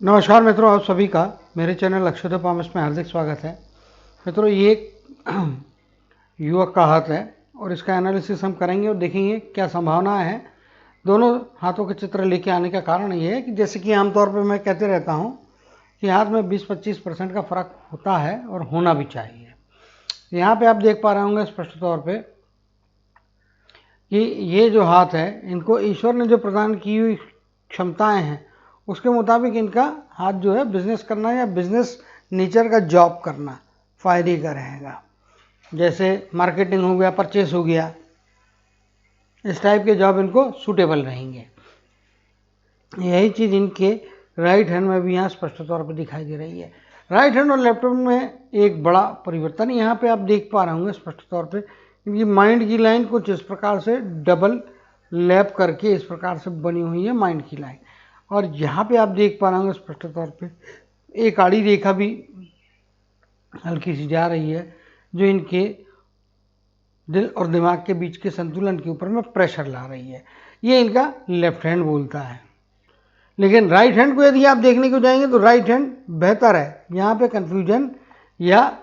नमस्कार मित्रों, आप सभी का मेरे चैनल अक्षोदय पॉमस में हार्दिक स्वागत है। मित्रों, ये एक युवक का हाथ है और इसका एनालिसिस हम करेंगे और देखेंगे क्या संभावना है। दोनों हाथों के चित्र लेके आने का कारण ये है कि जैसे कि आमतौर पर मैं कहते रहता हूँ कि हाथ में 20-25% का फर्क होता है और होना भी चाहिए। यहाँ पे आप देख पा रहे होंगे स्पष्ट तौर पर कि ये जो हाथ है, इनको ईश्वर ने जो प्रदान की हुई क्षमताएं हैं उसके मुताबिक इनका हाथ जो है बिजनेस करना या बिजनेस नेचर का जॉब करना फायदे का रहेगा। जैसे मार्केटिंग हो गया, परचेस हो गया, इस टाइप के जॉब इनको सूटेबल रहेंगे। यही चीज़ इनके राइट हैंड में भी यहाँ स्पष्ट तौर पर दिखाई दे रही है। राइट हैंड और लेफ्ट हैंड में एक बड़ा परिवर्तन यहाँ पे आप देख पा रहे होंगे स्पष्ट तौर पे, क्योंकि माइंड की लाइन कुछ इस प्रकार से डबल लैप करके इस प्रकार से बनी हुई है माइंड की लाइन। और यहाँ पे आप देख पा रहे होंगे स्पष्ट तौर पे एक आड़ी रेखा भी हल्की सी जा रही है जो इनके दिल और दिमाग के बीच के संतुलन के ऊपर में प्रेशर ला रही है। ये इनका लेफ्ट हैंड बोलता है। लेकिन राइट हैंड को यदि आप देखने को जाएंगे तो राइट हैंड बेहतर है। यहाँ पे कन्फ्यूजन या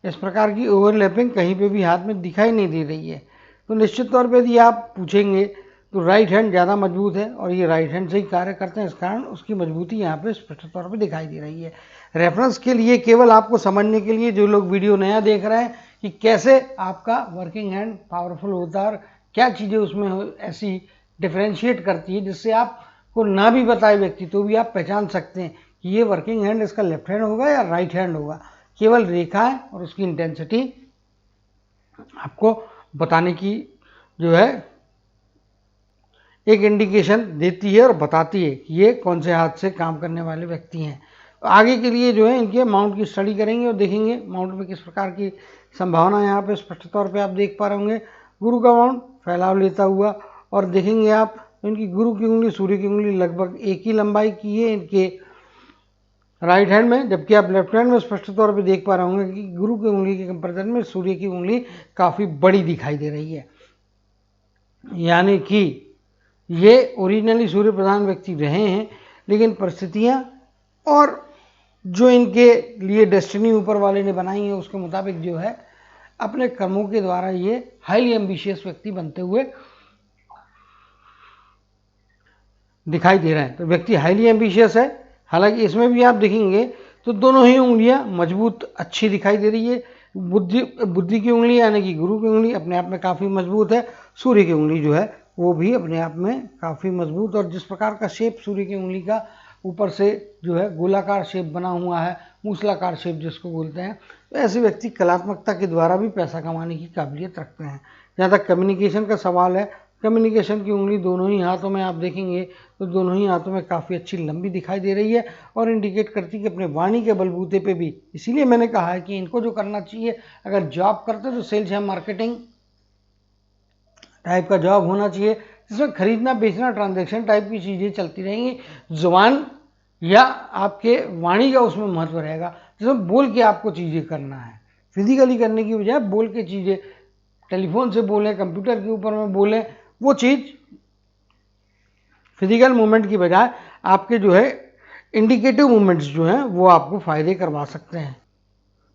इस प्रकार की ओवरलैपिंग कहीं पे भी हाथ में दिखाई नहीं दे रही है। तो निश्चित तौर पे यदि आप पूछेंगे तो राइट हैंड ज़्यादा मजबूत है और ये राइट हैंड से ही कार्य करते हैं, इस कारण उसकी मजबूती यहाँ पे स्पष्ट तौर पे दिखाई दे रही है। रेफरेंस के लिए, केवल आपको समझने के लिए, जो लोग वीडियो नया देख रहे हैं कि कैसे आपका वर्किंग हैंड पावरफुल होता है और क्या चीज़ें उसमें ऐसी डिफ्रेंशिएट करती है जिससे आप को ना भी बताए व्यक्ति तो भी आप पहचान सकते हैं कि ये वर्किंग हैंड इसका लेफ्ट हैंड होगा या राइट हैंड होगा। केवल रेखाएं और उसकी इंटेंसिटी आपको बताने की जो है एक इंडिकेशन देती है और बताती है कि ये कौन से हाथ से काम करने वाले व्यक्ति हैं। आगे के लिए जो है इनके माउंट की स्टडी करेंगे और देखेंगे माउंट में किस प्रकार की संभावना यहाँ पे स्पष्ट तौर पे आप देख पा रहे होंगे। गुरु का माउंट फैलाव लेता हुआ, और देखेंगे आप इनकी गुरु की उंगली सूर्य की उंगली लगभग एक ही लंबाई की है इनके राइट हैंड में, जबकि आप लेफ्ट हैंड में स्पष्ट तौर पे देख पा रहे होंगे कि गुरु की उंगली के कंपेरिजन में सूर्य की उंगली काफ़ी बड़ी दिखाई दे रही है। यानी कि ये ओरिजिनली सूर्य प्रधान व्यक्ति रहे हैं, लेकिन परिस्थितियां और जो इनके लिए डेस्टिनी ऊपर वाले ने बनाई है उसके मुताबिक जो है अपने कर्मों के द्वारा ये हाईली एम्बिशियस व्यक्ति बनते हुए दिखाई दे रहे हैं। तो व्यक्ति हाईली एम्बिशियस है। हालांकि इसमें भी आप देखेंगे तो दोनों ही उंगलियां मजबूत अच्छी दिखाई दे रही है। बुद्धि की उंगली यानी कि गुरु की उंगली अपने आप में काफ़ी मजबूत है। सूर्य की उंगली जो है वो भी अपने आप में काफ़ी मजबूत, और जिस प्रकार का शेप सूर्य की उंगली का ऊपर से जो है गोलाकार शेप बना हुआ है, मूसलाकार शेप जिसको बोलते हैं, तो ऐसे व्यक्ति कलात्मकता के द्वारा भी पैसा कमाने की काबिलियत रखते हैं। जहाँ तक कम्युनिकेशन का सवाल है, कम्युनिकेशन की उंगली दोनों ही हाथों में आप देखेंगे तो दोनों ही हाथों में काफ़ी अच्छी लंबी दिखाई दे रही है और इंडिकेट करती है कि अपने वाणी के बलबूते पे भी, इसीलिए मैंने कहा है कि इनको जो करना चाहिए, अगर जॉब करते तो सेल्स या मार्केटिंग टाइप का जॉब होना चाहिए जिसमें खरीदना बेचना ट्रांजैक्शन टाइप की चीज़ें चलती रहेंगी। जुबान या आपके वाणी का उसमें महत्व रहेगा, जिसमें बोल के आपको चीज़ें करना है, फिजिकली करने की बजाय बोल के चीज़ें, टेलीफोन से बोलें, कंप्यूटर के ऊपर में बोलें, वो चीज़ फिजिकल मूवमेंट की बजाय आपके जो है इंडिकेटिव मूवमेंट्स जो हैं वो आपको फ़ायदे करवा सकते हैं।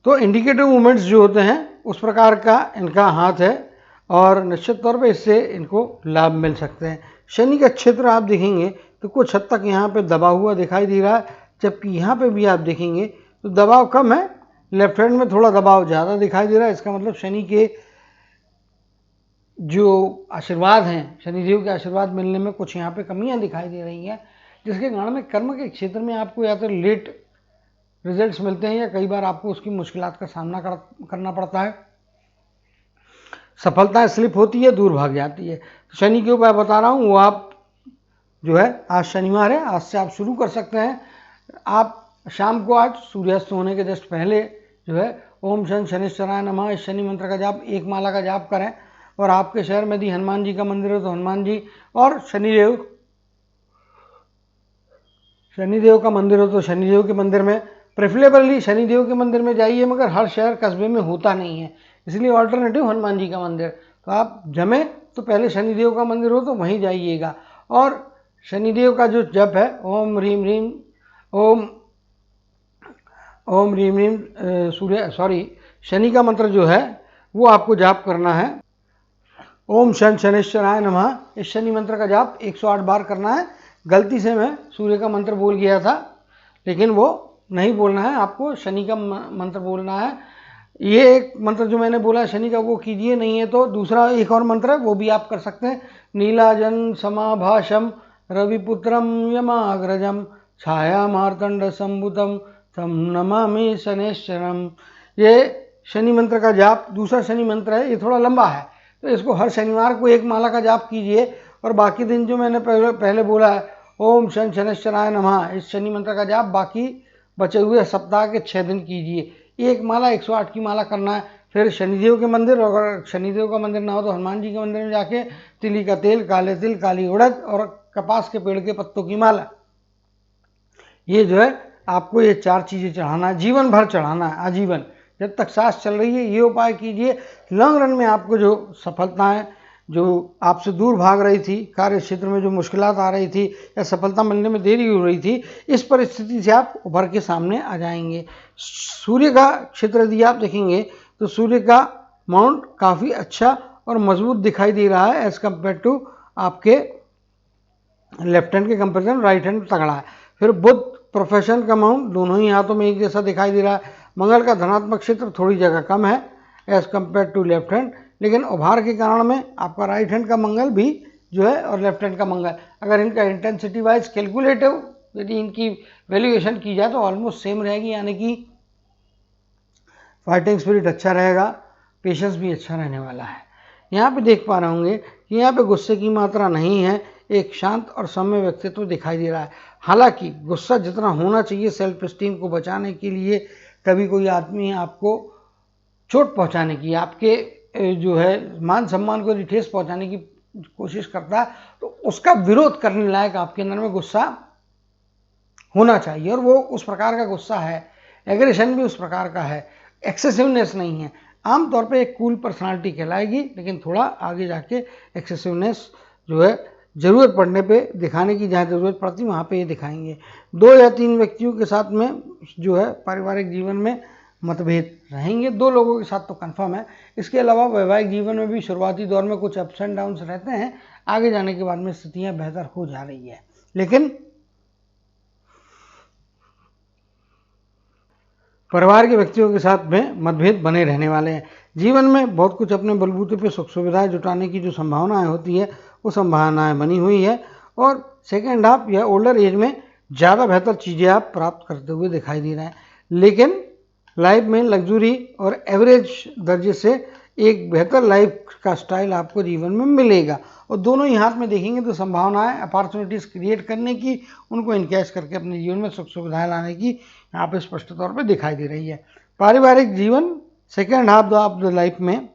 तो इंडिकेटिव मूवमेंट्स जो होते हैं उस प्रकार का इनका हाथ है और निश्चित तौर पे इससे इनको लाभ मिल सकते हैं। शनि का क्षेत्र आप देखेंगे तो कुछ हद तक यहाँ पे दबा हुआ दिखाई दे रहा है, जबकि यहाँ पे भी आप देखेंगे तो दबाव कम है, लेफ्ट हैंड में थोड़ा दबाव ज़्यादा दिखाई दे रहा है। इसका मतलब शनि के जो आशीर्वाद हैं, शनिदेव के आशीर्वाद मिलने में कुछ यहाँ पे कमियाँ दिखाई दे रही हैं, जिसके कारण में कर्म के क्षेत्र में आपको या तो लेट रिजल्ट्स मिलते हैं या कई बार आपको उसकी मुश्किलात का सामना करना पड़ता है। सफलताएं स्लिप होती है, दूर भाग जाती है। शनि के उपाय बता रहा हूँ वो आप जो है, आज शनिवार है, आज से आप शुरू कर सकते हैं। आप शाम को आज सूर्यास्त होने के जस्ट पहले जो है ओम शन शनिश्चराय नमः इस शनि मंत्र का जाप, एक माला का जाप करें। और आपके शहर में यदि हनुमान जी का मंदिर है तो हनुमान जी, और शनिदेव का मंदिर हो तो शनिदेव के मंदिर में, प्रेफरेबली शनिदेव के मंदिर में जाइए, मगर हर शहर कस्बे में होता नहीं है, इसलिए ऑल्टरनेटिव हनुमान जी का मंदिर। तो आप जमे तो पहले शनिदेव का मंदिर हो तो वहीं जाइएगा। और शनिदेव का जो जप है ओम ह्रीम ह्रीम ओम ओम रीम रीम शनि का मंत्र जो है वो आपको जाप करना है। ओम शन शनेश्वराय नमः, इस शनि मंत्र का जाप 108 बार करना है। गलती से मैं सूर्य का मंत्र बोल गया था, लेकिन वो नहीं बोलना है, आपको शनि का मंत्र बोलना है। ये एक मंत्र जो मैंने बोला शनि का वो कीजिए, नहीं है तो दूसरा एक और मंत्र है वो भी आप कर सकते हैं। नीलाजन समाभाषम रविपुत्रम यमाग्रजम छाया मार्तंड संभुतम तम नमामि शनेश्वरम। ये शनि मंत्र का जाप दूसरा शनि मंत्र है, ये थोड़ा लंबा है, तो इसको हर शनिवार को एक माला का जाप कीजिए। और बाकी दिन जो मैंने पहले बोला है ओम शन शनेश्वराय नमः, इस शनि मंत्र का जाप बाकी बचे हुए सप्ताह के 6 दिन कीजिए। एक माला 108 की माला करना है। फिर शनिदेव के मंदिर, और अगर शनिदेव का मंदिर ना हो तो हनुमान जी के मंदिर में जाके तिली का तेल, काले तिल, काली उड़द और कपास के पेड़ के पत्तों की माला, ये जो है आपको ये 4 चीज़ें चढ़ाना है, जीवन भर चढ़ाना है, आजीवन जब तक सांस चल रही है ये उपाय कीजिए। लॉन्ग रन में आपको जो सफलताएं जो आपसे दूर भाग रही थी, कार्य क्षेत्र में जो मुश्किलात आ रही थी या सफलता मिलने में देरी हो रही थी, इस परिस्थिति से आप उभर के सामने आ जाएंगे। सूर्य का क्षेत्र यदि आप देखेंगे तो सूर्य का माउंट काफ़ी अच्छा और मजबूत दिखाई दे रहा है एज कम्पेयर टू आपके लेफ्ट हैंड के कंपेरिजन राइट हैंड तगड़ा है। फिर बुध प्रोफेशन का माउंट दोनों ही हाथों में एक जैसा दिखाई दे रहा है। मंगल का धनात्मक क्षेत्र थोड़ी जगह कम है as compare to left hand, लेकिन उभार के कारण में आपका राइट हैंड का मंगल भी जो है और लेफ्ट हैंड का मंगल, अगर इनका इंटेंसिटी वाइज कैलकुलेटिव यदि इनकी वैल्यूएशन की जाए तो ऑलमोस्ट सेम रहेगी, यानी कि फाइटिंग स्पिरिट अच्छा रहेगा, पेशेंस भी अच्छा रहने वाला है। यहाँ पे देख पा रहे होंगे कि यहाँ पे गुस्से की मात्रा नहीं है, एक शांत और सौम्य व्यक्तित्व दिखाई दे रहा है। हालांकि गुस्सा जितना होना चाहिए सेल्फ एस्टीम को बचाने के लिए, कभी कोई आदमी आपको चोट पहुंचाने की, आपके जो है मान सम्मान को ठेस पहुंचाने की कोशिश करता है, तो उसका विरोध करने लायक आपके अंदर में गुस्सा होना चाहिए, और वो उस प्रकार का गुस्सा है। एग्रेशन भी उस प्रकार का है, एक्सेसिवनेस नहीं है। आमतौर पे एक कूल पर्सनालिटी कहलाएगी, लेकिन थोड़ा आगे जाके एक्सेसिवनेस जो है ज़रूरत पड़ने पे दिखाने की, जहाँ ज़रूरत पड़ती वहाँ पे ये दिखाएंगे। 2 या 3 व्यक्तियों के साथ में जो है पारिवारिक जीवन में मतभेद रहेंगे, 2 लोगों के साथ तो कंफर्म है। इसके अलावा वैवाहिक जीवन में भी शुरुआती दौर में कुछ अप्स एंड डाउन्स रहते हैं, आगे जाने के बाद में स्थितियाँ बेहतर हो जा रही है, लेकिन परिवार के व्यक्तियों के साथ में मतभेद बने रहने वाले हैं। जीवन में बहुत कुछ अपने बलबूते पे सुख सुविधाएं जुटाने की जो संभावनाएं होती है वो संभावनाएं बनी हुई है, और सेकेंड हाफ या ओल्डर एज में ज़्यादा बेहतर चीज़ें आप प्राप्त करते हुए दिखाई दे रहे हैं। लेकिन लाइफ में लग्जरी और एवरेज दर्जे से एक बेहतर लाइफ का स्टाइल आपको जीवन में मिलेगा, और दोनों ही हाथ में देखेंगे तो संभावनाएं अपॉर्चुनिटीज़ क्रिएट करने की, उनको इनकैश करके अपने जीवन में सुख सुविधाएं लाने की यहाँ पे स्पष्ट तौर पे दिखाई दे रही है। पारिवारिक जीवन second half of the life में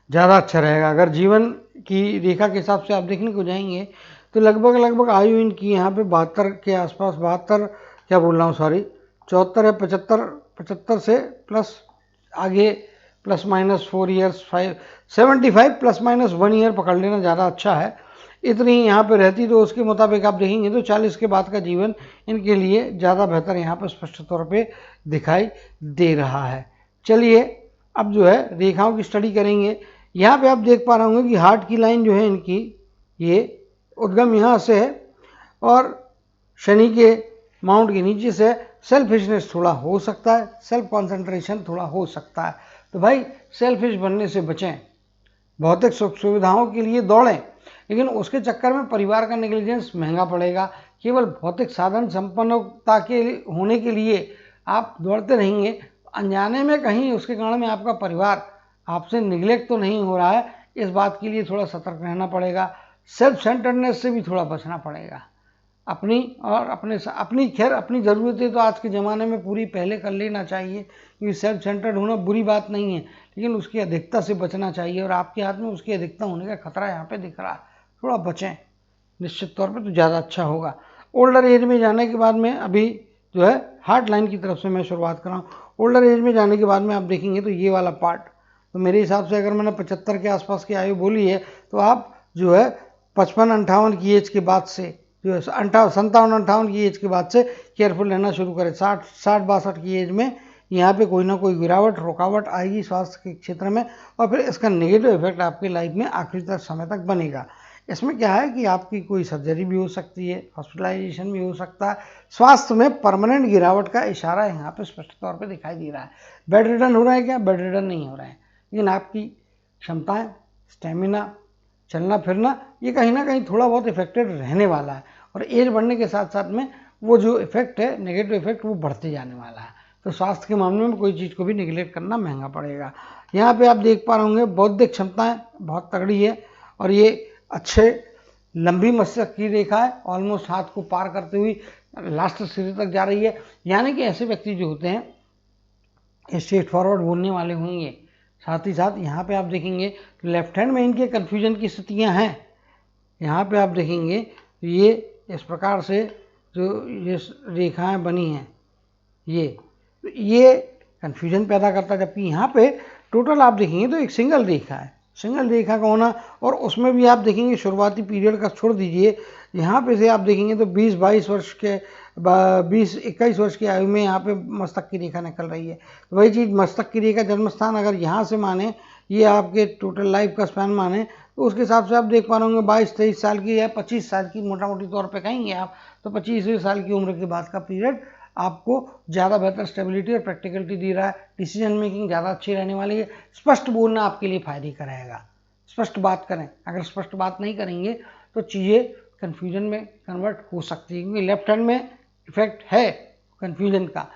ज़्यादा अच्छा रहेगा। अगर जीवन की रेखा के हिसाब से आप देखने को जाएंगे तो लगभग आयु इनकी यहाँ पे 72 के आसपास, 72 क्या बोल रहा हूँ सॉरी 74 या 75 से प्लस आगे plus minus 4 years 75 plus minus 1 year पकड़ लेना ज़्यादा अच्छा है। इतनी यहाँ पे रहती तो उसके मुताबिक आप देखेंगे तो 40 के बाद का जीवन इनके लिए ज़्यादा बेहतर यहाँ पर स्पष्ट तौर पे दिखाई दे रहा है। चलिए अब जो है रेखाओं की स्टडी करेंगे। यहाँ पे आप देख पा रहे होंगे कि हार्ट की लाइन जो है इनकी ये उद्गम यहाँ से है, और शनि के माउंट के नीचे से सेल्फिशनेस थोड़ा हो सकता है, सेल्फ कॉन्सेंट्रेशन थोड़ा हो सकता है। तो भाई सेल्फिश बनने से बचें, भौतिक सुख सुविधाओं के लिए दौड़ें, लेकिन उसके चक्कर में परिवार का नेग्लिजेंस महंगा पड़ेगा। केवल भौतिक साधन संपन्नता के होने के लिए आप दौड़ते रहेंगे, अनजाने में कहीं उसके कारण में आपका परिवार आपसे निगलेक्ट तो नहीं हो रहा है, इस बात के लिए थोड़ा सतर्क रहना पड़ेगा। सेल्फ सेंटर्डनेस से भी थोड़ा बचना पड़ेगा। अपनी और अपनी खैर अपनी ज़रूरतें तो आज के ज़माने में पूरी पहले कर लेना चाहिए, क्योंकि सेल्फ सेंटर्ड होना बुरी बात नहीं है, लेकिन उसकी अधिकता से बचना चाहिए, और आपके हाथ में उसकी अधिकता होने का खतरा यहाँ पे दिख रहा है। थोड़ा बचें निश्चित तौर पे तो ज़्यादा अच्छा होगा। ओल्डर एज में जाने के बाद में अभी जो है हार्ट लाइन की तरफ से मैं शुरुआत कर रहा हूँ। ओल्डर एज में जाने के बाद में आप देखेंगे तो ये वाला पार्ट, तो मेरे हिसाब से अगर मैंने 75 के आसपास की आयु बोली है तो आप जो है 55-58 की एज के बाद से जो है 57-58 की एज के बाद से केयरफुल रहना शुरू करें। 60-62 की एज में यहाँ पे कोई ना कोई गिरावट रुकावट आएगी स्वास्थ्य के क्षेत्र में, और फिर इसका नेगेटिव इफेक्ट आपकी लाइफ में आखिरी तक समय तक बनेगा। इसमें क्या है कि आपकी कोई सर्जरी भी हो सकती है, हॉस्पिटलाइजेशन भी हो सकता है। स्वास्थ्य में परमानेंट गिरावट का इशारा यहाँ पे स्पष्ट तौर पे दिखाई दे रहा है। बेड रिडन हो रहा है क्या? बेड रिडन नहीं हो रहा है, लेकिन आपकी क्षमताएं, स्टेमिना, चलना फिरना, ये कहीं ना कहीं थोड़ा बहुत इफेक्टेड रहने वाला है। और एज बढ़ने के साथ साथ में वो जो इफेक्ट है, नेगेटिव इफेक्ट, वो बढ़ते जाने वाला है। तो स्वास्थ्य के मामले में कोई चीज़ को भी निगलेक्ट करना महंगा पड़ेगा। यहाँ पे आप देख पा रहे होंगे बौद्धिक क्षमताएं बहुत तगड़ी है, और ये अच्छे लंबी मस्तक की रेखा है, ऑलमोस्ट हाथ को पार करते हुए लास्ट सिरे तक जा रही है। यानी कि ऐसे व्यक्ति जो होते हैं स्ट्रेट फॉरवर्ड बोलने वाले होंगे। साथ ही साथ यहाँ पे आप देखेंगे तो लेफ्ट हैंड में इनके कन्फ्यूजन की स्थितियाँ हैं। यहाँ पे आप देखेंगे ये इस प्रकार से जो ये रेखाएं बनी हैं, ये कन्फ्यूजन पैदा करता है, जबकि यहाँ पे टोटल आप देखेंगे तो एक सिंगल रेखा है। सिंगल रेखा का होना, और उसमें भी आप देखेंगे शुरुआती पीरियड का छोड़ दीजिए, यहाँ पे से आप देखेंगे तो 20-22 वर्ष के 20-21 वर्ष की आयु में यहाँ पे मस्तक की रेखा निकल रही है। तो वही चीज़ मस्तक की रेखा जन्म स्थान अगर यहाँ से माने, ये आपके टोटल लाइफ का स्पैन माने, तो उसके हिसाब से आप देख पा रहे होंगे 22-23 साल की या 25 साल की मोटा मोटी तौर पर कहेंगे आप, तो 25 साल की उम्र के बाद का पीरियड आपको ज़्यादा बेहतर स्टेबिलिटी और प्रैक्टिकलिटी दे रहा है। डिसीजन मेकिंग ज़्यादा अच्छी रहने वाली है। स्पष्ट बोलना आपके लिए फायदे का रहेगा। स्पष्ट बात करें, अगर स्पष्ट बात नहीं करेंगे तो चीज़ें कन्फ्यूजन में कन्वर्ट हो सकती है, क्योंकि लेफ्ट हैंड में इफेक्ट है कन्फ्यूजन का,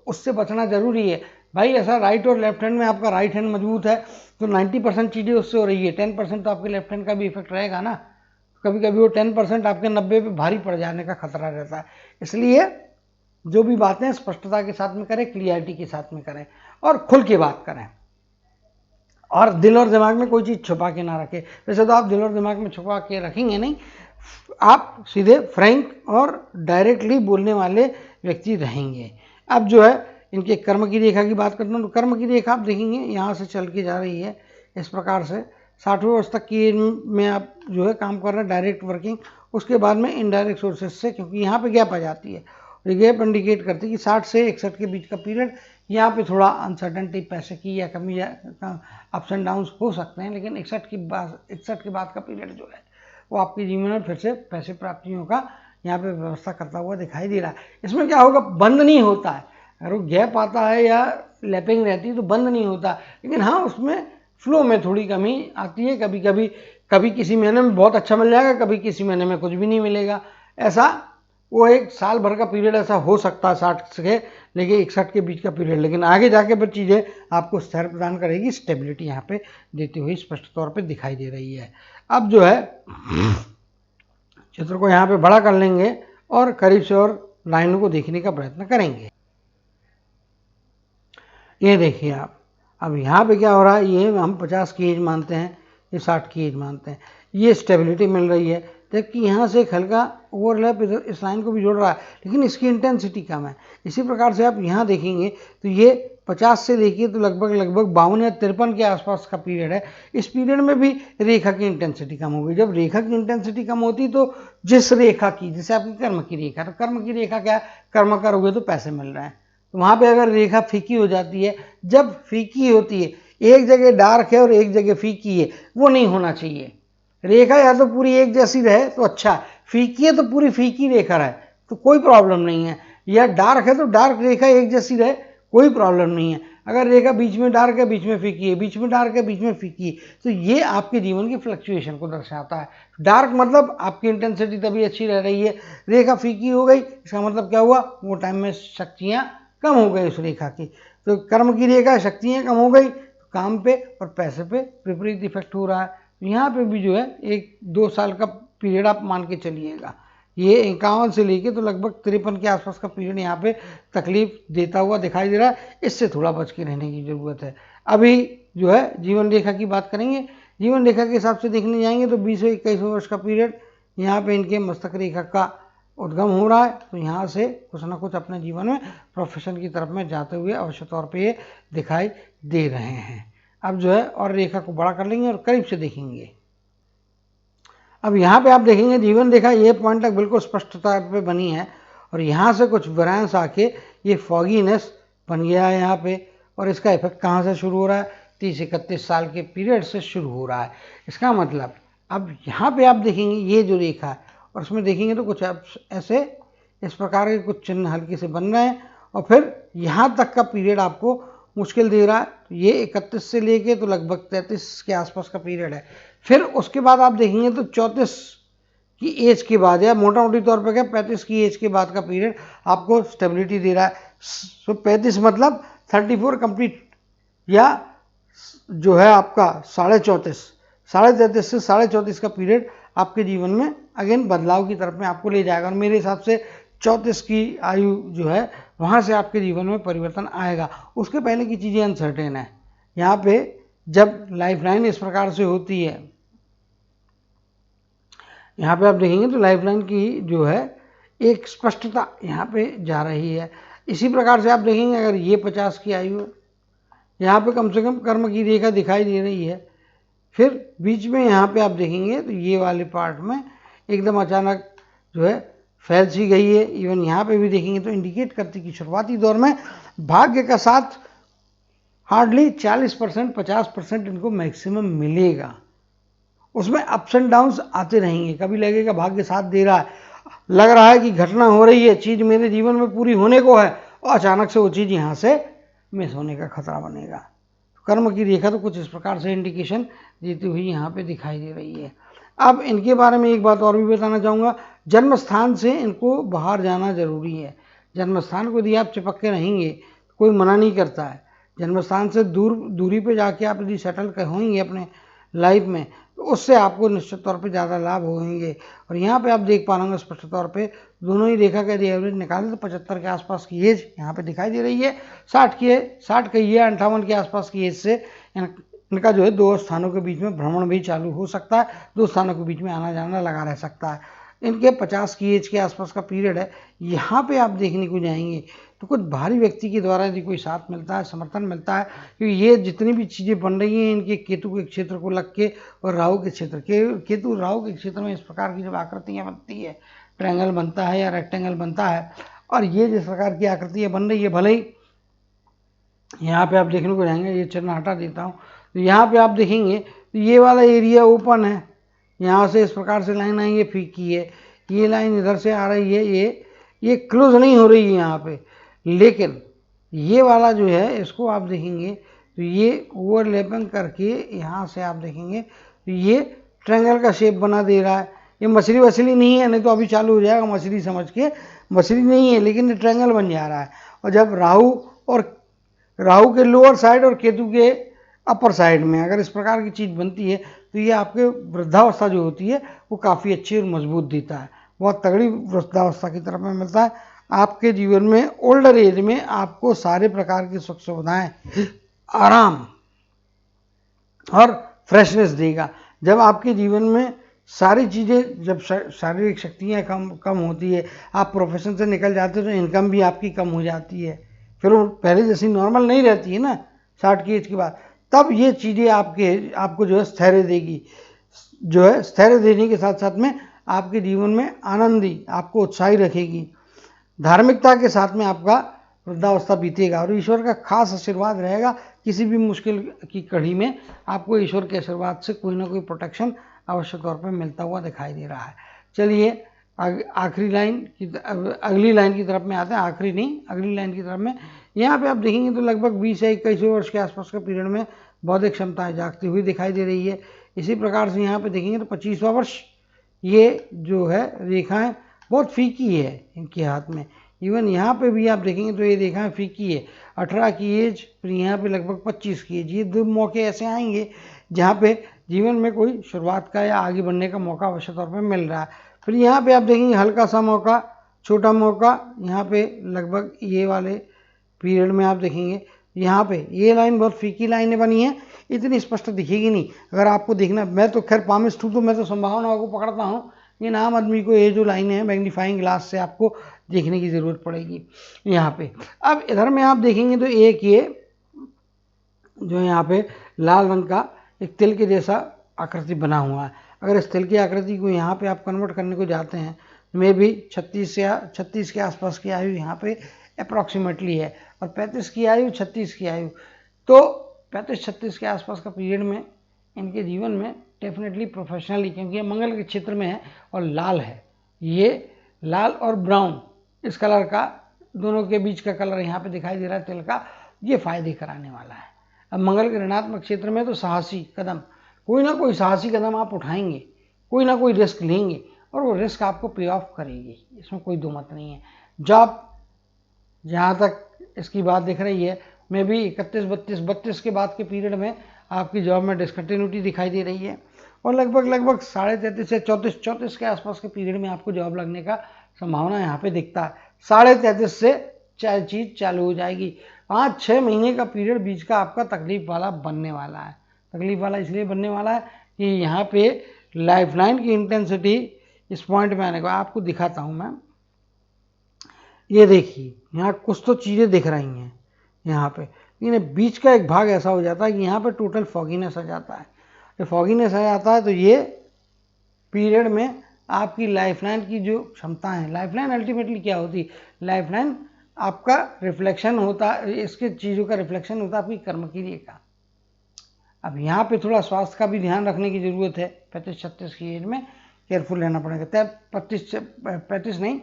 उससे बचना ज़रूरी है भाई। ऐसा राइट और लेफ्ट हैंड में आपका राइट हैंड मजबूत है तो 90% चीज़ें उससे हो रही है, 10% तो आपके लेफ्ट हैंड का भी इफेक्ट रहेगा ना। कभी कभी वो 10% आपके 90 पे भारी पड़ जाने का खतरा रहता है। इसलिए जो भी बातें स्पष्टता के साथ में करें, क्लियरिटी के साथ में करें, और खुल के बात करें, और दिल और दिमाग में कोई चीज़ छुपा के ना रखें। वैसे तो आप दिल और दिमाग में छुपा के रखेंगे नहीं, आप सीधे फ्रैंक और डायरेक्टली बोलने वाले व्यक्ति रहेंगे। अब जो है इनके कर्म की रेखा की बात करता हूँ, तो कर्म की रेखा आप देखेंगे यहाँ से चल के जा रही है इस प्रकार से। 60वें वर्ष तक की एज में आप जो है काम कर रहे हैं डायरेक्ट वर्किंग, उसके बाद में इनडायरेक्ट सोर्सेज से, क्योंकि यहाँ पे गैप आ जाती है। गैप इंडिकेट करती है कि 60 से 61 के बीच का पीरियड, यहाँ पे थोड़ा अनसर्टेनिटी, पैसे की या कमी या अप्स एंड डाउन्स हो सकते हैं, लेकिन 61 के बाद का पीरियड जो है वो आपके जीवन में फिर से पैसे प्राप्तियों का यहाँ पे व्यवस्था करता हुआ दिखाई दे रहा है। इसमें क्या होगा, बंद नहीं होता है। अगर वो गैप आता है या लैपिंग रहती है तो बंद नहीं होता, लेकिन हाँ उसमें फ्लो में थोड़ी कमी आती है। कभी किसी महीने में बहुत अच्छा मिल जाएगा, कभी किसी महीने में कुछ भी नहीं मिलेगा। ऐसा वो एक साल भर का पीरियड ऐसा हो सकता है 60 से लेके 61 के बीच का पीरियड, लेकिन आगे जाके फिर चीज़ें आपको स्थिर प्रदान करेगी, स्टेबिलिटी यहाँ पे देती हुई स्पष्ट तौर पे दिखाई दे रही है। अब जो है चित्र को यहाँ पे बड़ा कर लेंगे और करीब से और लाइनों को देखने का प्रयत्न करेंगे। ये देखिए आप, अब यहाँ पे क्या हो रहा है, ये हम 50 की एज मानते हैं, ये 60 की एज मानते हैं, ये स्टेबिलिटी मिल रही है, जबकि यहाँ से एक हल्का ओवरलैप इस लाइन को भी जोड़ रहा है, लेकिन इसकी इंटेंसिटी कम है। इसी प्रकार से आप यहाँ देखेंगे तो ये 50 से लेके तो लगभग 52 या 53 के आसपास का पीरियड है। इस पीरियड में भी रेखा की इंटेंसिटी कम हो गई। जब रेखा की इंटेंसिटी कम होती तो जिस रेखा की, जैसे आपकी कर्म की रेखा, तो कर्म की रेखा क्या है, कर्म करोगे तो पैसे मिल रहे हैं, तो वहाँ पे अगर रेखा फीकी हो जाती है, जब फीकी होती है, एक जगह डार्क है और एक जगह फीकी है, वो नहीं होना चाहिए। रेखा या तो पूरी एक जैसी रहे तो अच्छा, फीकी है तो पूरी फीकी रेखा रहे तो कोई प्रॉब्लम नहीं है, या डार्क है तो डार्क रेखा एक जैसी रहे, कोई प्रॉब्लम नहीं है। अगर रेखा बीच में डार्क है, बीच में फीकी है, बीच में डार्क है, बीच में फीकी है, तो ये आपके जीवन की फ्लक्चुएशन को दर्शाता है। डार्क मतलब आपकी इंटेंसिटी तभी अच्छी रह रही है, रेखा फीकी हो गई, इसका मतलब क्या हुआ, वो टाइम में शक्तियाँ कम हो गई उस रेखा की। तो कर्म की रेखा, शक्तियाँ कम हो गई, तो काम पे और पैसे पे विपरीत इफेक्ट हो रहा है। यहाँ पे भी जो है 1-2 साल का पीरियड आप मान के चलिएगा, ये 51 से लेके तो लगभग 53 के आसपास का पीरियड यहाँ पे तकलीफ देता हुआ दिखाई दे रहा है। इससे थोड़ा बच के रहने की ज़रूरत है। अभी जो है जीवन रेखा की बात करेंगे। जीवन रेखा के हिसाब से देखने जाएंगे तो 20 से 21 वर्ष का पीरियड यहाँ पे इनके मस्तक रेखा का उद्गम हो रहा है, तो यहाँ से कुछ ना कुछ अपने जीवन में प्रोफेशन की तरफ में जाते हुए अवश्य तौर पे ये दिखाई दे रहे हैं। अब जो है और रेखा को बड़ा कर लेंगे और करीब से देखेंगे। अब यहाँ पे आप देखेंगे जीवन रेखा ये पॉइंट तक बिल्कुल स्पष्टता पे बनी है और यहाँ से कुछ वेरिएंस आके ये फॉगीनेस बन गया है यहाँ पे। और इसका इफेक्ट कहाँ से शुरू हो रहा है? 30-31 साल के पीरियड से शुरू हो रहा है। इसका मतलब अब यहाँ पे आप देखेंगे ये जो रेखा है और उसमें देखेंगे तो कुछ ऐसे इस प्रकार के कुछ चिन्ह हल्के से बन रहे हैं और फिर यहाँ तक का पीरियड आपको मुश्किल दे रहा है। तो ये 31 से लेके तो लगभग 33 के आसपास का पीरियड है। फिर उसके बाद आप देखेंगे तो 34 की एज के बाद या मोटा मोटी तौर पर क्या 35 की एज के बाद का पीरियड आपको स्टेबिलिटी दे रहा है। सो 35 मतलब 34 कंप्लीट या जो है आपका 34.5 33 से 34.5 का पीरियड आपके जीवन में अगेन बदलाव की तरफ में आपको ले जाएगा। और मेरे हिसाब से 34 की आयु जो है वहाँ से आपके जीवन में परिवर्तन आएगा। उसके पहले की चीज़ें अनसर्टेन है। यहाँ पे जब लाइफ लाइन इस प्रकार से होती है, यहाँ पे आप देखेंगे तो लाइफ लाइन की जो है एक स्पष्टता यहाँ पे जा रही है। इसी प्रकार से आप देखेंगे अगर ये 50 की आयु है, यहाँ पे कम से कम कर्म की रेखा दिखाई दे रही है। फिर बीच में यहाँ पे आप देखेंगे तो ये वाले पार्ट में एकदम अचानक जो है फैल सी गई है। इवन यहाँ पे भी देखेंगे तो इंडिकेट करती कि शुरुआती दौर में भाग्य का साथ हार्डली 40% 50% इनको मैक्सिमम मिलेगा। उसमें अप्स एंड डाउन्स आते रहेंगे। कभी लगेगा भाग्य साथ दे रहा है, लग रहा है कि घटना हो रही है, चीज़ मेरे जीवन में पूरी होने को है और अचानक से वो चीज़ यहाँ से मिस होने का खतरा बनेगा। कर्म की रेखा तो कुछ इस प्रकार से इंडिकेशन देती हुई यहाँ पे दिखाई दे रही है। अब इनके बारे में एक बात और भी बताना चाहूँगा, जन्म स्थान से इनको बाहर जाना जरूरी है। जन्म स्थान को यदि आप चिपक के रहेंगे तो कोई मना नहीं करता है। जन्म स्थान से दूरी पे जाके आप यदि सेटल होंगे अपने लाइफ में तो उससे आपको निश्चित तौर पे ज़्यादा लाभ होंगे। और यहाँ पे आप देख पा रहे होंगे स्पष्ट तौर पे दोनों ही रेखा का यदि एवरेज निकालें तो 75 के आसपास की एज यहाँ पे दिखाई दे रही है। 60 की 58 के आसपास की एज से इनका जो है दो स्थानों के बीच में भ्रमण भी चालू हो सकता है, दो स्थानों के बीच में आना जाना लगा रह सकता है। इनके 50 की एज के आसपास का पीरियड है। यहाँ पे आप देखने को जाएंगे तो कुछ भारी व्यक्ति के द्वारा यदि कोई साथ मिलता है, समर्थन मिलता है, क्योंकि ये जितनी भी चीज़ें बन रही हैं इनके केतु के क्षेत्र को लग के और राहु के क्षेत्र केतु राहु के क्षेत्र में इस प्रकार की जब आकृतियाँ बनती है, ट्रायंगल बनता है या रेक्टेंगल बनता है और ये जिस प्रकार की आकृतियाँ बन रही है, भले ही यहाँ पे आप देखने को जाएंगे, ये चिन्ह हटा देता हूँ, तो यहाँ पे आप देखेंगे तो ये वाला एरिया ओपन है, यहाँ से इस प्रकार से लाइन आई है फीकी है, ये लाइन इधर से आ रही है, ये क्लोज नहीं हो रही है यहाँ पे। लेकिन ये वाला जो है इसको आप देखेंगे तो ये ओवरलैपिंग करके यहाँ से आप देखेंगे तो ये ट्रायंगल का शेप बना दे रहा है। ये मछली वछली नहीं है, नहीं तो अभी चालू हो जाएगा मछली समझ के, मछली नहीं है लेकिन ये ट्रायंगल बन जा रहा है। और जब राहु के लोअर साइड और केतु के अपर साइड में अगर इस प्रकार की चीज़ बनती है तो ये आपके वृद्धावस्था जो होती है वो काफ़ी अच्छी और मजबूत देता है, बहुत तगड़ी वृद्धावस्था की तरफ में मिलता है। आपके जीवन में ओल्डर एज में आपको सारे प्रकार की सुख सुविधाएं, आराम और फ्रेशनेस देगा। जब आपके जीवन में सारी चीज़ें, जब शारीरिक शक्तियाँ कम होती है, आप प्रोफेशन से निकल जाते हो तो इनकम भी आपकी कम हो जाती है, फिर वो पहले जैसी नॉर्मल नहीं रहती है ना 60 की एज के बाद, तब ये चीज़ें आपको जो है स्थैर्य देगी, जो है स्थैर्य देने के साथ साथ में आपके जीवन में आनंदी, आपको उत्साही रखेगी। धार्मिकता के साथ में आपका वृद्धावस्था बीतेगा और ईश्वर का खास आशीर्वाद रहेगा। किसी भी मुश्किल की कड़ी में आपको ईश्वर के आशीर्वाद से कोई ना कोई प्रोटेक्शन अवश्य तौर पर मिलता हुआ दिखाई दे रहा है। चलिए आखिरी लाइन की अगली लाइन की तरफ में आते हैं, आखिरी नहीं अगली लाइन की तरफ में। यहाँ पे आप देखेंगे तो लगभग 20 या 21 वर्ष के आसपास के पीरियड में बौद्धिक क्षमताएं जागती हुई दिखाई दे रही है। इसी प्रकार से यहाँ पे देखेंगे तो 25वां वर्ष, ये जो है रेखाएं बहुत फीकी है इनके हाथ में। इवन यहाँ पे भी आप देखेंगे तो ये रेखाएं फीकी है। 18 की एज, फिर यहाँ पे लगभग 25 की एज, ये दो मौके ऐसे आएंगे जहाँ पे जीवन में कोई शुरुआत का या आगे बढ़ने का मौका अवश्य तौर पे मिल रहा है। फिर यहाँ पे आप देखेंगे हल्का सा मौका, छोटा मौका, यहाँ पे लगभग ये वाले पीरियड में आप देखेंगे यहाँ पे ये लाइन बहुत फीकी लाइनें बनी है, इतनी स्पष्ट दिखेगी नहीं। अगर आपको देखना, मैं तो खैर पामिस्ट हूँ तो मैं तो संभावनाओं को पकड़ता हूँ, लेकिन आम आदमी को ये जो लाइनें हैं मैग्नीफाइंग ग्लास से आपको देखने की ज़रूरत पड़ेगी यहाँ पे। अब इधर में आप देखेंगे तो एक ये जो यहाँ पे लाल रंग का एक तिल के जैसा आकृति बना हुआ है। अगर इस तिल की आकृति को यहाँ पे आप कन्वर्ट करने को जाते हैं, में भी 36 के आसपास की आयु यहाँ पे अप्रॉक्सीमेटली है, और 35 की आयु, 36 की आयु, तो 35-36 के आसपास का पीरियड में इनके जीवन में डेफिनेटली प्रोफेशनली, क्योंकि ये मंगल के क्षेत्र में है और लाल है, ये लाल और ब्राउन इस कलर का, दोनों के बीच का कलर यहाँ पे दिखाई दे रहा है तिल का, ये फायदे कराने वाला है। अब मंगल के ऋणात्मक क्षेत्र में तो साहसी कदम, कोई ना कोई साहसी कदम आप उठाएंगे, कोई ना कोई रिस्क लेंगे, और वो रिस्क आपको पे ऑफ करेगी, इसमें कोई दो मत नहीं है। जॉब, जहाँ तक इसकी बात दिख रही है, मैं भी 31-32 के बाद के पीरियड में आपकी जॉब में डिसकंटिन्यूटी दिखाई दे रही है, और लगभग 33.5 से 34 के आसपास के पीरियड में आपको जॉब लगने का संभावना यहाँ पे दिखता है। 33.5 से चीज़ चालू हो जाएगी। 5-6 महीने का पीरियड बीच का आपका तकलीफ वाला बनने वाला है। तकलीफ वाला इसलिए बनने वाला है कि यहाँ पे लाइफलाइन की इंटेंसिटी इस पॉइंट में आने को, आपको दिखाता हूँ मैं, ये देखिए यहाँ कुछ तो चीज़ें दिख रही हैं यहाँ पे, लेकिन बीच का एक भाग ऐसा हो जाता है कि यहाँ पे टोटल फॉगीनेस आ जाता है। जब फॉगीनेस आ जाता है तो ये पीरियड में आपकी लाइफलाइन की जो क्षमता है, लाइफलाइन अल्टीमेटली क्या होती है, लाइफलाइन आपका रिफ्लेक्शन होता है, इसके चीज़ों का रिफ्लेक्शन होता है आपकी कर्म क्रिया का। अब यहाँ पे थोड़ा स्वास्थ्य का भी ध्यान रखने की ज़रूरत है। 35-36 की एज में केयरफुल रहना पड़ेगा। 35 नहीं,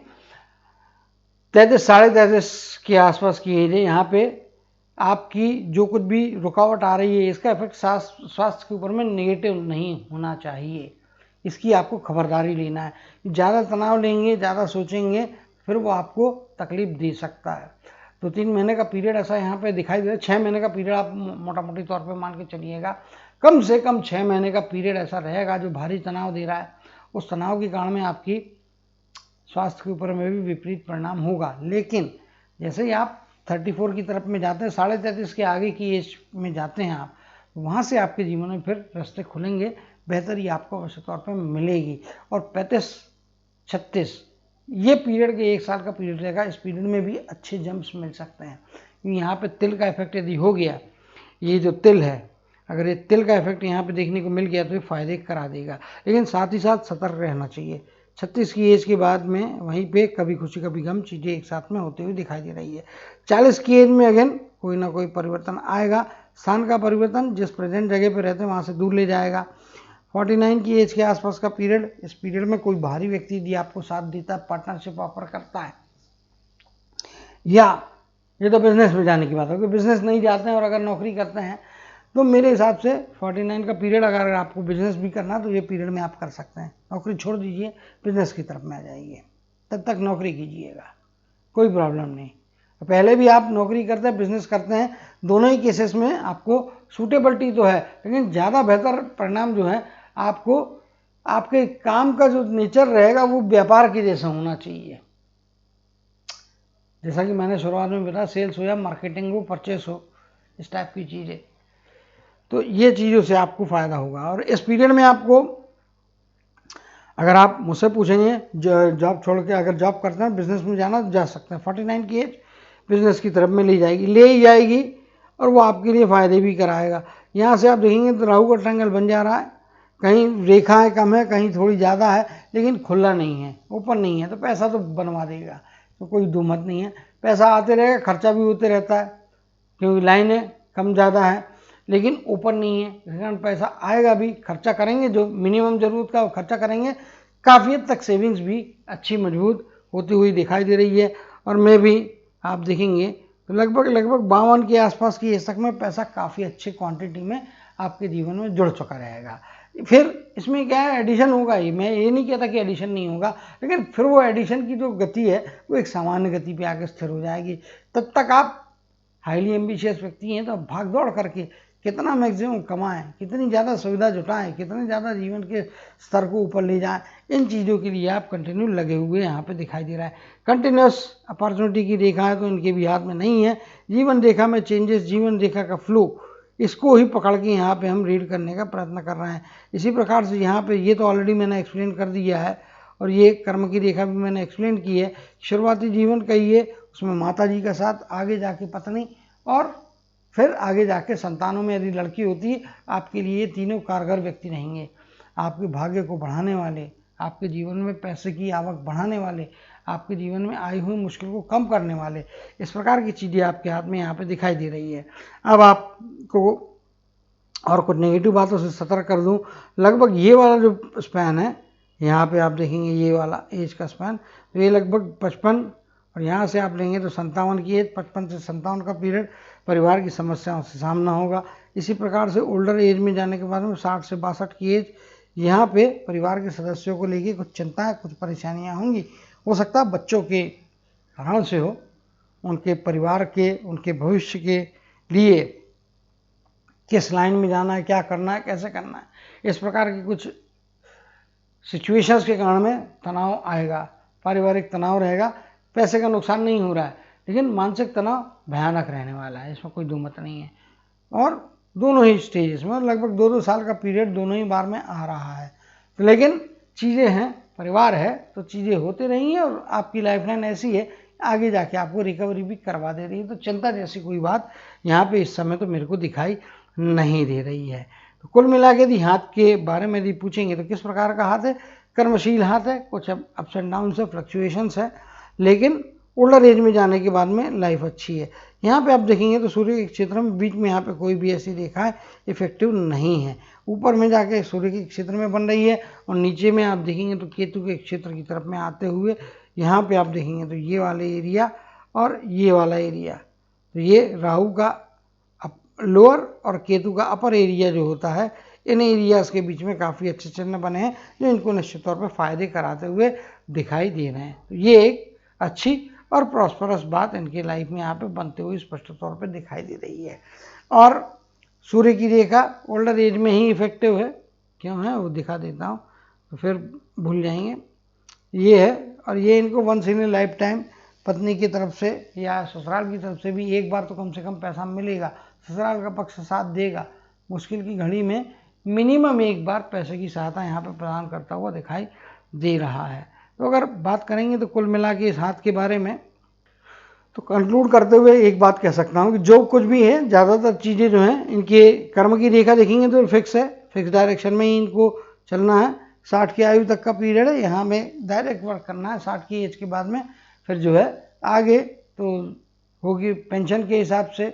33-33.5 के आसपास की एज है। यहाँ पे आपकी जो कुछ भी रुकावट आ रही है, इसका इफेक्ट स्वास्थ्य के ऊपर में नेगेटिव नहीं होना चाहिए, इसकी आपको खबरदारी लेना है। ज़्यादा तनाव लेंगे, ज़्यादा सोचेंगे, फिर वो आपको तकलीफ दे सकता है। 2-3 महीने का पीरियड ऐसा यहाँ पे दिखाई दे रहा है। 6 महीने का पीरियड आप मोटा मोटी तौर पे मान के चलिएगा, कम से कम 6 महीने का पीरियड ऐसा रहेगा जो भारी तनाव दे रहा है। उस तनाव के कारण में आपकी स्वास्थ्य के ऊपर में भी विपरीत परिणाम होगा। लेकिन जैसे ही आप 34 की तरफ में जाते हैं, 33.5 के आगे की एज में जाते हैं आप, वहाँ से आपके जीवन में फिर रास्ते खुलेंगे, बेहतरी आपको अवश्य तौर पर मिलेगी। और 35-36 ये पीरियड के 1 साल का पीरियड रहेगा। इस पीरियड में भी अच्छे जंप्स मिल सकते हैं, क्योंकि यहाँ पे तिल का इफेक्ट यदि हो गया, ये जो तिल है, अगर ये तिल का इफेक्ट यहाँ पे देखने को मिल गया तो ये फायदे करा देगा। लेकिन साथ ही साथ सतर्क रहना चाहिए। 36 की एज के बाद में वहीं पे कभी खुशी कभी गम चीज़ें एक साथ में होते हुए दिखाई दे रही है। 40 की एज में अगेन कोई ना कोई परिवर्तन आएगा। स्थान का परिवर्तन, जिस प्रेजेंट जगह पे रहते हैं वहाँ से दूर ले जाएगा। 49 की एज के आसपास का पीरियड, इस पीरियड में कोई बाहरी व्यक्ति यदि आपको साथ देता है, पार्टनरशिप ऑफर करता है, या ये तो बिजनेस में जाने की बात है, क्योंकि बिजनेस नहीं जाते हैं और अगर नौकरी करते हैं तो मेरे हिसाब से 49 का पीरियड, अगर आपको बिजनेस भी करना तो ये पीरियड में आप कर सकते हैं। नौकरी छोड़ दीजिए, बिजनेस की तरफ में आ जाइए, तब तक नौकरी कीजिएगा, कोई प्रॉब्लम नहीं। पहले भी आप नौकरी करते हैं, बिजनेस करते हैं, दोनों ही केसेस में आपको सूटेबिलिटी तो है, लेकिन ज़्यादा बेहतर परिणाम जो है आपको, आपके काम का जो नेचर रहेगा वो व्यापार के जैसा होना चाहिए। जैसा कि मैंने शुरुआत में बताया, सेल्स हो या मार्केटिंग हो, परचेस हो, इस टाइप की चीज़ें, तो ये चीज़ों से आपको फ़ायदा होगा। और इस पीरियड में आपको, अगर आप मुझसे पूछेंगे जॉब छोड़ के अगर जॉब करते हैं बिजनेस में जाना, तो जा सकते हैं। 49 की एज बिजनेस की तरफ में ले ही जाएगी, और वो आपके लिए फ़ायदे भी कराएगा। यहाँ से आप देखेंगे तो राहु का ट्रायंगल बन जा रहा है, कहीं रेखाएं कम है, कहीं थोड़ी ज़्यादा है, लेकिन खुला नहीं है, ओपन नहीं है, तो पैसा तो बनवा देगा, तो कोई दो मत नहीं है। पैसा आते रहेगा, खर्चा भी होते रहता है, क्योंकि लाइनें कम ज़्यादा है, लेकिन ओपन नहीं है, इस कारण पैसा आएगा भी, खर्चा करेंगे, जो मिनिमम ज़रूरत का वो खर्चा करेंगे। काफ़ी हद तक सेविंग्स भी अच्छी मजबूत होती हुई दिखाई दे रही है। और मैं भी, आप देखेंगे तो लगभग 52 के आसपास की एज तक में पैसा काफ़ी अच्छी क्वांटिटी में आपके जीवन में जुड़ चुका रहेगा। फिर इसमें क्या है, एडिशन होगा ही, मैं ये नहीं कहता कि एडिशन नहीं होगा, लेकिन फिर वो एडिशन की जो गति है वो एक सामान्य गति पे आके स्थिर हो जाएगी। तब तक आप हाईली एम्बिशियस व्यक्ति हैं तो भाग दौड़ करके कितना मैक्सिमम कमाएं, कितनी ज़्यादा सुविधा जुटाएं, कितने ज़्यादा जीवन के स्तर को ऊपर ले जाएं, इन चीज़ों के लिए आप कंटिन्यू लगे हुए यहाँ पे दिखाई दे रहा है। कंटिन्यूस अपॉर्चुनिटी की रेखा है तो इनके भी हाथ में नहीं है। जीवन रेखा में चेंजेस, जीवन रेखा का फ्लो, इसको ही पकड़ के यहाँ पे हम रीड करने का प्रयत्न कर रहे हैं। इसी प्रकार से यहाँ पे ये तो ऑलरेडी मैंने एक्सप्लेन कर दिया है, और ये कर्म की रेखा भी मैंने एक्सप्लेन की है। शुरुआती जीवन कहिए, उसमें माता जी का साथ, आगे जाके पत्नी, और फिर आगे जाके संतानों में यदि लड़की होती है, आपके लिए तीनों कारगर व्यक्ति रहेंगे। आपके भाग्य को बढ़ाने वाले, आपके जीवन में पैसे की आवक बढ़ाने वाले, आपके जीवन में आई हुई मुश्किल को कम करने वाले, इस प्रकार की चीज़ें आपके हाथ में यहाँ पे दिखाई दे रही है। अब आपको और कुछ नेगेटिव बातों से सतर्क कर दूं, लगभग ये वाला जो स्पैन है, यहाँ पे आप देखेंगे ये वाला एज का स्पैन, तो ये लगभग 55 और यहाँ से आप लेंगे तो 57 की एज, 55 से 57 का पीरियड परिवार की समस्याओं से सामना होगा। इसी प्रकार से ओल्डर एज में जाने के बाद में 60 से 62 की एज, यहाँ पे परिवार के सदस्यों को लेके कुछ चिंताएं, कुछ परेशानियां होंगी। हो सकता है बच्चों के कारण से हो, उनके परिवार के, उनके भविष्य के लिए किस लाइन में जाना है, क्या करना है, कैसे करना है, इस प्रकार की कुछ सिचुएशंस के कारण में तनाव आएगा, पारिवारिक तनाव रहेगा। पैसे का नुकसान नहीं हो रहा है, लेकिन मानसिक तनाव भयानक रहने वाला है, इसमें कोई दो मत नहीं है। और दोनों ही स्टेजेस में लगभग 2-2 साल का पीरियड दोनों ही बार में आ रहा है। तो लेकिन चीज़ें हैं, परिवार है तो चीज़ें होती रही हैं और आपकी लाइफ लाइन ऐसी है आगे जाके आपको रिकवरी भी करवा दे रही है। तो चिंता जैसी कोई बात यहाँ पे इस समय तो मेरे को दिखाई नहीं दे रही है। तो कुल मिला के यदि हाथ के बारे में यदि पूछेंगे तो किस प्रकार का हाथ है, कर्मशील हाथ है, कुछ अप्स एंड डाउन है, फ्लक्चुएशंस है, लेकिन ओल्डर एज में जाने के बाद में लाइफ अच्छी है। यहाँ पे आप देखेंगे तो सूर्य के क्षेत्र में बीच में यहाँ पे कोई भी ऐसी रेखा है इफेक्टिव नहीं है, ऊपर में जाके सूर्य के क्षेत्र में बन रही है और नीचे में आप देखेंगे तो केतु के क्षेत्र की तरफ में आते हुए यहाँ पे आप देखेंगे तो ये वाला एरिया और ये वाला एरिया, तो ये राहु का लोअर और केतु का अपर एरिया जो होता है, इन एरियाज के बीच में काफ़ी अच्छे चिन्ह बने हैं जो इनको निश्चित तौर पर फायदे कराते हुए दिखाई दे रहे हैं। तो ये एक अच्छी और प्रॉस्परस बात इनकी लाइफ में यहाँ पे बनते हुए स्पष्ट तौर पे दिखाई दे रही है। और सूर्य की रेखा ओल्डर एज में ही इफेक्टिव है, क्यों है वो दिखा देता हूँ तो फिर भूल जाएंगे। ये है और ये इनको once in a lifetime पत्नी की तरफ से या ससुराल की तरफ से भी एक बार तो कम से कम पैसा मिलेगा, ससुराल का पक्ष साथ देगा, मुश्किल की घड़ी में मिनिमम एक बार पैसे की सहायता यहाँ पे प्रदान करता हुआ दिखाई दे रहा है। तो अगर बात करेंगे तो कुल मिला के इस हाथ के बारे में तो कंक्लूड करते हुए एक बात कह सकता हूँ कि जो कुछ भी है ज़्यादातर चीज़ें जो हैं इनके कर्म की रेखा देखेंगे तो फिक्स है, फिक्स डायरेक्शन में ही इनको चलना है। 60 की आयु तक का पीरियड है, यहाँ में डायरेक्ट वर्क करना है। 60 की एज के बाद में फिर जो है आगे तो होगी पेंशन के हिसाब से,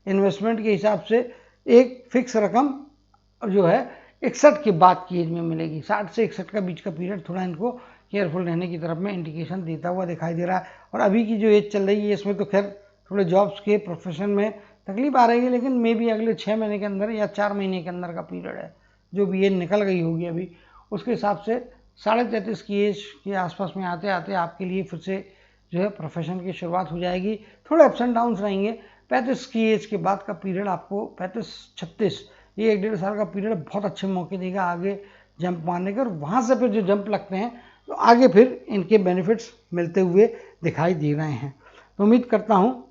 इन्वेस्टमेंट के हिसाब से एक फिक्स रकम जो है 61 के बाद की एज में मिलेगी। 60 से 61 का बीच का पीरियड थोड़ा इनको केयरफुल रहने की तरफ में इंडिकेशन देता हुआ दिखाई दे रहा है। और अभी की जो एज चल रही है इसमें तो खैर थोड़े जॉब्स के प्रोफेशन में तकलीफ आ रही है, लेकिन मे भी अगले 6 महीने के अंदर या 4 महीने के अंदर का पीरियड है, जो भी एज निकल गई होगी अभी उसके हिसाब से 33.5 की एज के आसपास में आते आते आपके लिए फिर से जो है प्रोफेशन की शुरुआत हो जाएगी। थोड़े अप्स एंड डाउन्स रहेंगे। 35 की एज के बाद का पीरियड आपको 35-36 ये 1-1.5 साल का पीरियड बहुत अच्छे मौके देगा आगे जंप मारने के, और वहाँ से फिर जो जंप लगते हैं तो आगे फिर इनके बेनिफिट्स मिलते हुए दिखाई दे रहे हैं। तो उम्मीद करता हूँ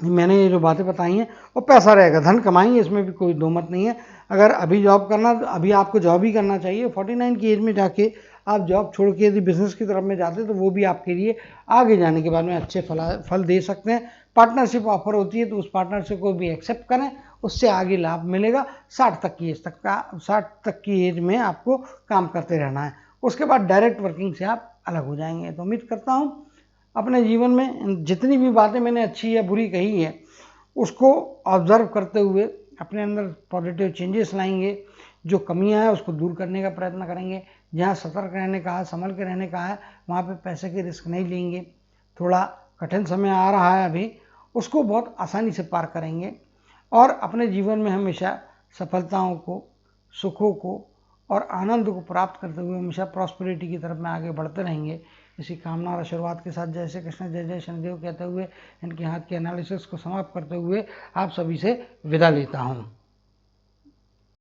मैंने ये जो बातें बताई हैं और पैसा रहेगा, धन कमाएंगे, इसमें भी कोई दो मत नहीं है। अगर अभी जॉब करना तो अभी आपको जॉब ही करना चाहिए। 49 की एज में जाके आप जॉब छोड़ के यदि बिजनेस की तरफ में जाते तो वो भी आपके लिए आगे जाने के बाद में अच्छे फल दे सकते हैं। पार्टनरशिप ऑफर होती है तो उस पार्टनरशिप को भी एक्सेप्ट करें, उससे आगे लाभ मिलेगा। 60 तक की एज में आपको काम करते रहना है, उसके बाद डायरेक्ट वर्किंग से आप अलग हो जाएंगे। तो उम्मीद करता हूँ अपने जीवन में जितनी भी बातें मैंने अच्छी या बुरी कही है उसको ऑब्जर्व करते हुए अपने अंदर पॉजिटिव चेंजेस लाएंगे, जो कमियां हैं उसको दूर करने का प्रयत्न करेंगे। जहाँ सतर्क रहने का है, संभल के रहने का है, वहाँ पे पैसे के रिस्क नहीं लेंगे। थोड़ा कठिन समय आ रहा है अभी, उसको बहुत आसानी से पार करेंगे और अपने जीवन में हमेशा सफलताओं को, सुखों को और आनंद को प्राप्त करते हुए हमेशा प्रॉस्पेरिटी की तरफ में आगे बढ़ते रहेंगे। इसी कामना और शुरुआत के साथ जय श्री कृष्ण, जय जय शनिदेव कहते हुए इनके हाथ के एनालिसिस को समाप्त करते हुए आप सभी से विदा लेता हूँ।